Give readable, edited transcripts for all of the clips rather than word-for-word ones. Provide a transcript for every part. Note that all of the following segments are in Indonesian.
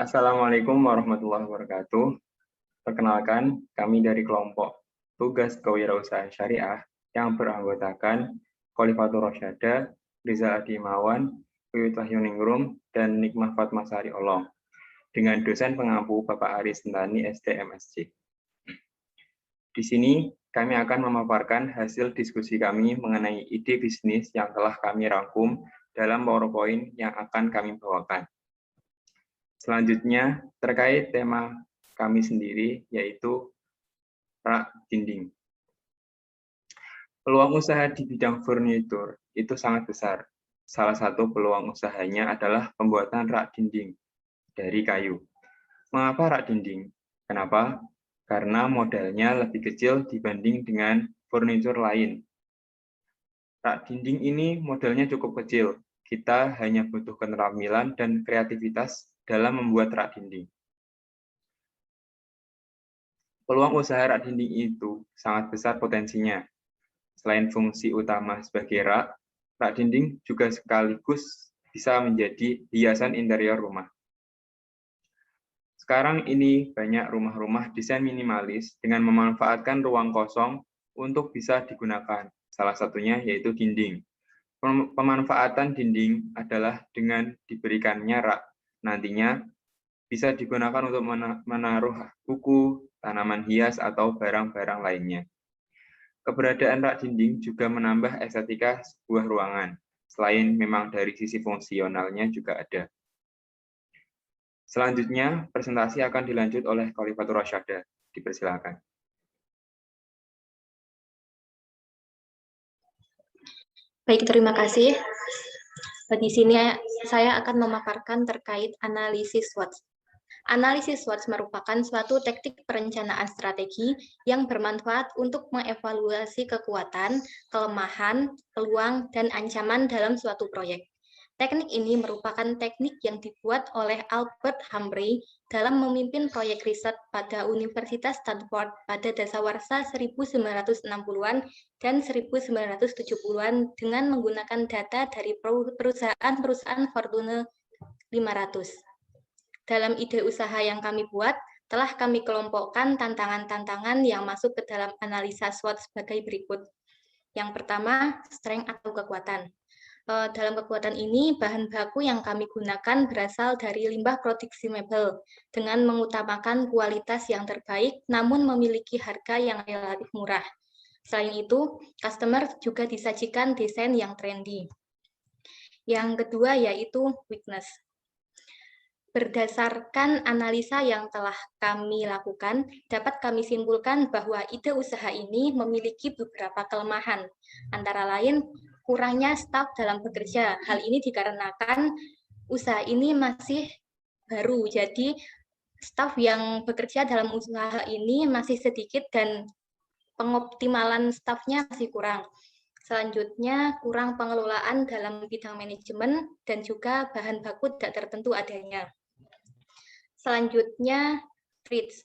Assalamualaikum warahmatullahi wabarakatuh. Perkenalkan, kami dari kelompok Tugas Kewirausahaan Syariah yang beranggotakan Khalifatur Rasyada, Rizal Adimawan, Wiwit Wahyuningrum, dan Nikmah Fatmasari Olong, dengan dosen pengampu Bapak Aris Sentani SDMSC. Di sini, kami akan memaparkan hasil diskusi kami mengenai ide bisnis yang telah kami rangkum dalam PowerPoint yang akan kami bawakan. Selanjutnya, terkait tema kami sendiri, yaitu rak dinding. Peluang usaha di bidang furnitur itu sangat besar. Salah satu peluang usahanya adalah pembuatan rak dinding dari kayu. Mengapa rak dinding? Kenapa? Karena modalnya lebih kecil dibanding dengan furnitur lain. Rak dinding ini modalnya cukup kecil. Kita hanya butuh keterampilan dan kreativitas dalam membuat rak dinding. Peluang usaha rak dinding itu sangat besar potensinya. Selain fungsi utama sebagai rak dinding juga sekaligus bisa menjadi hiasan interior rumah. Sekarang ini banyak rumah-rumah desain minimalis dengan memanfaatkan ruang kosong untuk bisa digunakan. Salah satunya yaitu dinding. Pemanfaatan dinding adalah dengan diberikannya rak. Nantinya bisa digunakan untuk menaruh buku, tanaman hias, atau barang-barang lainnya. Keberadaan rak dinding juga menambah estetika sebuah ruangan, selain memang dari sisi fungsionalnya juga ada. Selanjutnya, presentasi akan dilanjut oleh Khalifatur Rasyada. Dipersilakan. Baik, terima kasih. Di sini saya akan memaparkan terkait analisis SWOT. Analisis SWOT merupakan suatu teknik perencanaan strategi yang bermanfaat untuk mengevaluasi kekuatan, kelemahan, peluang, dan ancaman dalam suatu proyek. Teknik ini merupakan teknik yang dibuat oleh Albert Humphrey dalam memimpin proyek riset pada Universitas Stanford pada dasawarsa 1960-an dan 1970-an dengan menggunakan data dari perusahaan-perusahaan Fortune 500. Dalam ide usaha yang kami buat, telah kami kelompokkan tantangan-tantangan yang masuk ke dalam analisa SWOT sebagai berikut. Yang pertama, strength atau kekuatan. Dalam kekuatan ini, bahan baku yang kami gunakan berasal dari limbah produksi mebel, dengan mengutamakan kualitas yang terbaik, namun memiliki harga yang relatif murah. Selain itu, customer juga disajikan desain yang trendy. Yang kedua yaitu weakness. Berdasarkan analisa yang telah kami lakukan, dapat kami simpulkan bahwa ide usaha ini memiliki beberapa kelemahan, antara lain kurangnya staf dalam bekerja. Hal ini dikarenakan usaha ini masih baru, jadi staf yang bekerja dalam usaha ini masih sedikit dan pengoptimalan stafnya masih kurang. Selanjutnya, kurang pengelolaan dalam bidang manajemen dan juga bahan baku tidak tertentu adanya. Selanjutnya, trades.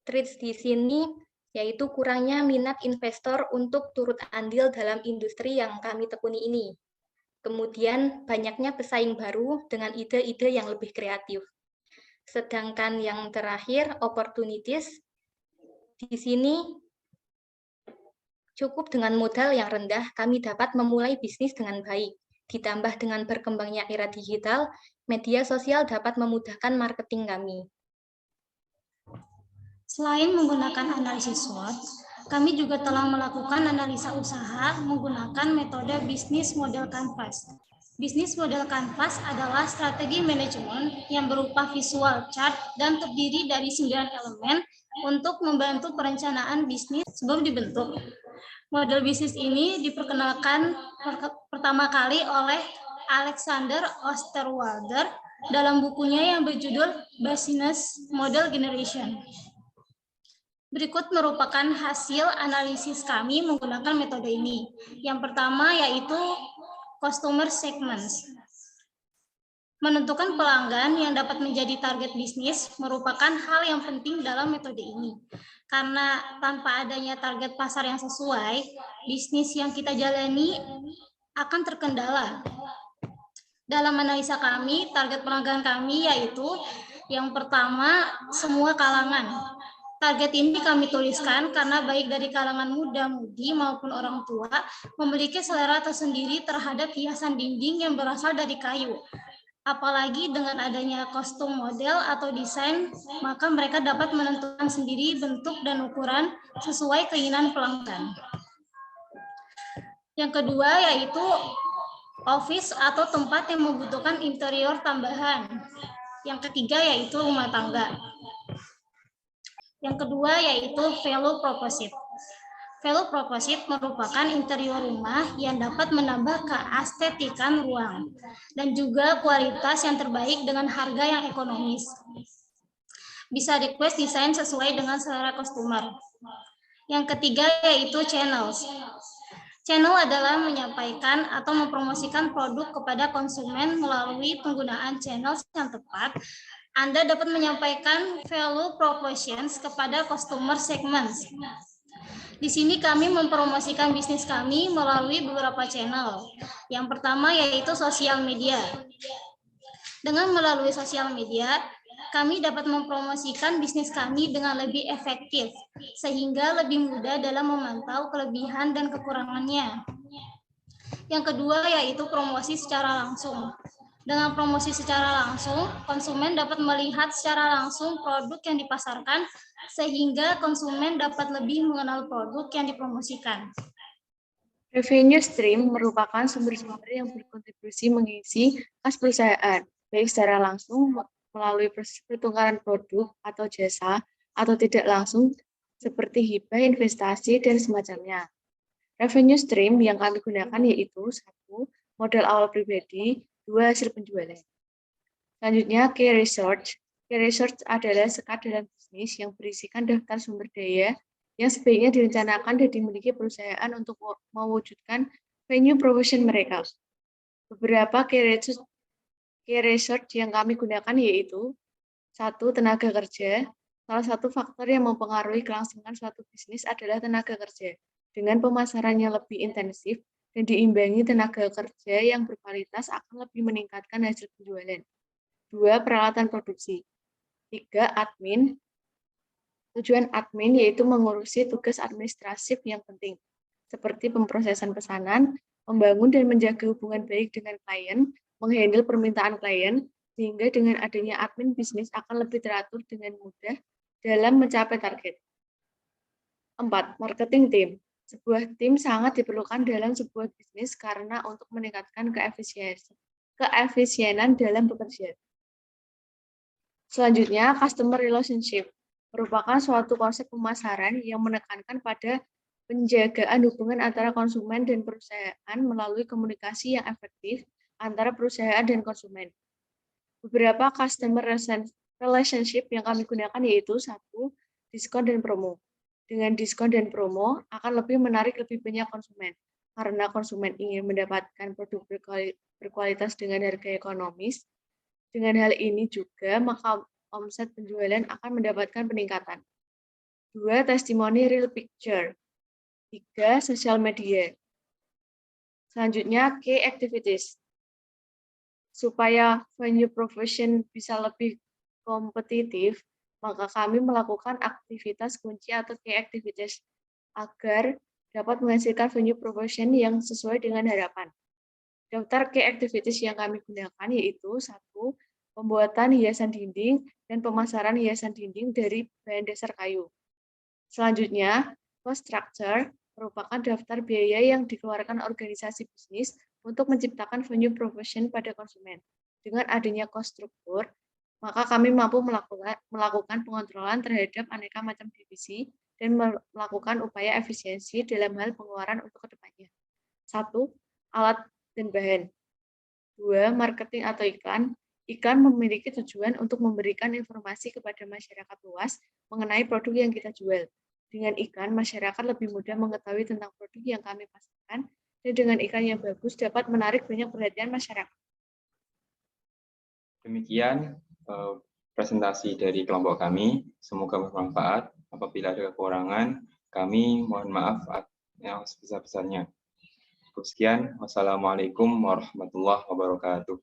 Trades di sini yaitu kurangnya minat investor untuk turut andil dalam industri yang kami tekuni ini. Kemudian, banyaknya pesaing baru dengan ide-ide yang lebih kreatif. Sedangkan yang terakhir, opportunities. Di sini, cukup dengan modal yang rendah, kami dapat memulai bisnis dengan baik. Ditambah dengan berkembangnya era digital, media sosial dapat memudahkan marketing kami. Selain menggunakan analisis SWOT, kami juga telah melakukan analisa usaha menggunakan metode bisnis model kanvas. Bisnis model kanvas adalah strategi manajemen yang berupa visual chart dan terdiri dari 9 elemen untuk membantu perencanaan bisnis sebelum dibentuk. Model bisnis ini diperkenalkan pertama kali oleh Alexander Osterwalder dalam bukunya yang berjudul Business Model Generation. Berikut merupakan hasil analisis kami menggunakan metode ini. Yang pertama yaitu customer segments. Menentukan pelanggan yang dapat menjadi target bisnis merupakan hal yang penting dalam metode ini. Karena tanpa adanya target pasar yang sesuai, bisnis yang kita jalani akan terkendala. Dalam analisa kami, target pelanggan kami yaitu Yang pertama, semua kalangan. Target ini kami tuliskan karena baik dari kalangan muda-mudi maupun orang tua memiliki selera tersendiri terhadap hiasan dinding yang berasal dari kayu. Apalagi dengan adanya kostum model atau desain, maka mereka dapat menentukan sendiri bentuk dan ukuran sesuai keinginan pelanggan. Yang kedua yaitu office atau tempat yang membutuhkan interior tambahan. Yang ketiga yaitu rumah tangga. Yang kedua yaitu value proposite. Value proposite merupakan interior rumah yang dapat menambah keestetikan ruang dan juga kualitas yang terbaik dengan harga yang ekonomis. Bisa request desain sesuai dengan selera customer. Yang ketiga yaitu channels. Channel adalah menyampaikan atau mempromosikan produk kepada konsumen melalui penggunaan channel yang tepat. Anda dapat menyampaikan value propositions kepada customer segments. Di sini kami mempromosikan bisnis kami melalui beberapa channel. Yang pertama yaitu sosial media. Dengan melalui sosial media, kami dapat mempromosikan bisnis kami dengan lebih efektif, sehingga lebih mudah dalam memantau kelebihan dan kekurangannya. Yang kedua yaitu promosi secara langsung. Dengan promosi secara langsung, konsumen dapat melihat secara langsung produk yang dipasarkan, sehingga konsumen dapat lebih mengenal produk yang dipromosikan. Revenue stream merupakan sumber-sumber yang berkontribusi mengisi kas perusahaan, baik secara langsung melalui pertukaran produk atau jasa, atau tidak langsung seperti hibah, investasi, dan semacamnya. Revenue stream yang kami gunakan yaitu 1. Modal awal pribadi, 2. Hasil penjualan. Selanjutnya, key research. Key research adalah sekat dalam bisnis yang berisikan daftar sumber daya yang sebaiknya direncanakan dan dimiliki perusahaan untuk mewujudkan value proposition mereka. Beberapa key research yang kami gunakan yaitu 1. Tenaga kerja. Salah satu faktor yang mempengaruhi kelangsungan suatu bisnis adalah tenaga kerja. Dengan pemasarannya lebih intensif dan diimbangi tenaga kerja yang berkualitas akan lebih meningkatkan hasil penjualan. 2. Peralatan produksi. 3. Admin. Tujuan admin yaitu mengurusi tugas administratif yang penting, seperti pemrosesan pesanan, membangun dan menjaga hubungan baik dengan klien, menghandle permintaan klien, sehingga dengan adanya admin bisnis akan lebih teratur dengan mudah dalam mencapai target. 4. Marketing team. Sebuah tim sangat diperlukan dalam sebuah bisnis karena untuk meningkatkan keefisienan dalam bekerja. Selanjutnya, customer relationship merupakan suatu konsep pemasaran yang menekankan pada penjagaan hubungan antara konsumen dan perusahaan melalui komunikasi yang efektif antara perusahaan dan konsumen. Beberapa customer relationship yang kami gunakan yaitu 1. Diskon dan promo. Dengan diskon dan promo akan lebih menarik lebih banyak konsumen, karena konsumen ingin mendapatkan produk berkualitas dengan harga ekonomis. Dengan hal ini juga, maka omset penjualan akan mendapatkan peningkatan. 2. Testimoni real picture. 3. Sosial media. Selanjutnya, key activities. Supaya value proposition bisa lebih kompetitif, maka kami melakukan aktivitas kunci atau key activities agar dapat menghasilkan value proposition yang sesuai dengan harapan. Daftar key activities yang kami gunakan yaitu 1. Pembuatan hiasan dinding dan pemasaran hiasan dinding dari bahan dasar kayu. Selanjutnya, cost structure merupakan daftar biaya yang dikeluarkan organisasi bisnis untuk menciptakan value proposition pada konsumen. Dengan adanya cost struktur, maka kami mampu melakukan pengontrolan terhadap aneka macam divisi dan melakukan upaya efisiensi dalam hal pengeluaran untuk kedepannya. 1. Alat dan bahan. 2. Marketing atau iklan. Iklan memiliki tujuan untuk memberikan informasi kepada masyarakat luas mengenai produk yang kita jual. Dengan iklan, masyarakat lebih mudah mengetahui tentang produk yang kami pasarkan, dan dengan iklan yang bagus dapat menarik banyak perhatian masyarakat. Demikian presentasi dari kelompok kami. Semoga bermanfaat. Apabila ada kekurangan, kami mohon maaf yang sebesar-besarnya. Sekian, wassalamualaikum warahmatullahi wabarakatuh.